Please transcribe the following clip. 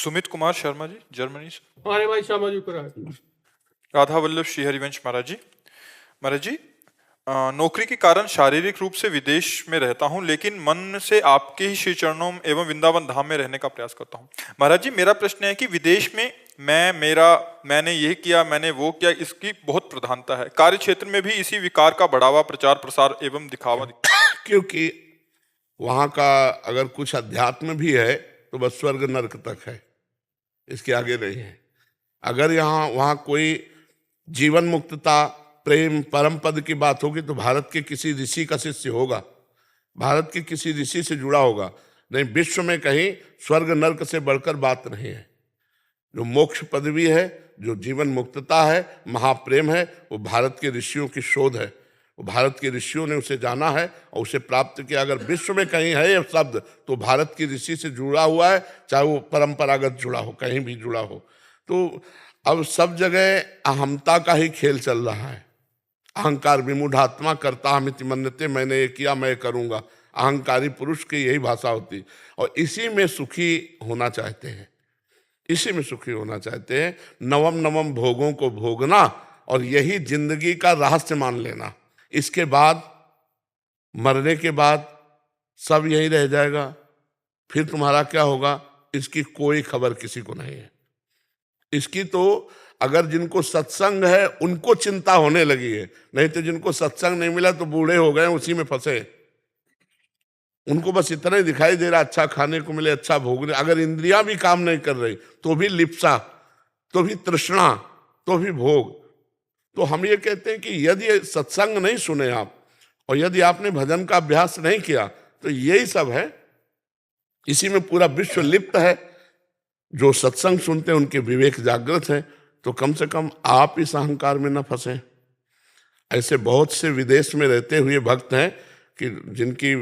Sumit Kumar Sharma ji, Germany से। हमारे भाई शर्मा जी को राधा वल्लभ श्री हरिवंश महाराज जी। महाराज जी, नौकरी के कारण शारीरिक रूप से विदेश में रहता हूं, लेकिन मन से आपके ही श्री चरणों एवं वृंदावन धाम में रहने का प्रयास करता हूं। महाराज जी, मेरा प्रश्न है कि विदेश में मैंने ये किया, मैंने वो किया, इसकी बहुत प्रधानता है। कार्य क्षेत्र में भी इसी विकार का बढ़ावा, प्रचार प्रसार एवं दिखावा क्योंकि वहाँ का अगर कुछ अध्यात्म भी है तो बस स्वर्ग नरक तक है, इसके आगे नहीं है। अगर वहाँ कोई जीवन मुक्तता, प्रेम, परम पद की बात होगी तो भारत के किसी ऋषि का शिष्य होगा, भारत के किसी ऋषि से जुड़ा होगा। नहीं, विश्व में कहीं स्वर्ग नरक से बढ़कर बात नहीं है। जो मोक्ष पदवी है, जो जीवन मुक्तता है, महाप्रेम है, वो भारत के ऋषियों की शोध है। वो भारत के ऋषियों ने उसे जाना है और उसे प्राप्त किया। अगर विश्व में कहीं है ये शब्द तो भारत की ऋषि से जुड़ा हुआ है, चाहे वो परंपरागत जुड़ा हो, कहीं भी जुड़ा हो। तो अब सब जगह अहमता का ही खेल चल रहा है। अहंकार विमूढ़ात्मा करता हमिति मन्यते, मैंने ये किया, मैं करूँगा। अहंकारी पुरुष की यही भाषा होती और इसी में सुखी होना चाहते हैं, इसी में सुखी होना चाहते हैं। नवम नवम भोगों को भोगना और यही जिंदगी का रहस्य मान लेना। इसके बाद, मरने के बाद सब यही रह जाएगा, फिर तुम्हारा क्या होगा इसकी कोई खबर किसी को नहीं है। इसकी तो अगर जिनको सत्संग है उनको चिंता होने लगी है, नहीं तो जिनको सत्संग नहीं मिला तो बूढ़े हो गए, उसी में फंसे। उनको बस इतना ही दिखाई दे रहा, अच्छा खाने को मिले, अच्छा भोगने। अगर इंद्रियां भी काम नहीं कर रही तो भी लिप्सा, तो भी तृष्णा, तो भी भोग। तो हम ये कहते हैं कि यदि सत्संग नहीं सुने आप और यदि आपने भजन का अभ्यास नहीं किया तो यही सब है, इसी में पूरा विश्व लिप्त है। जो सत्संग सुनते हैं उनके विवेक जागृत है, तो कम से कम आप इस अहंकार में न फंसे। ऐसे बहुत से विदेश में रहते हुए भक्त हैं कि जिनकी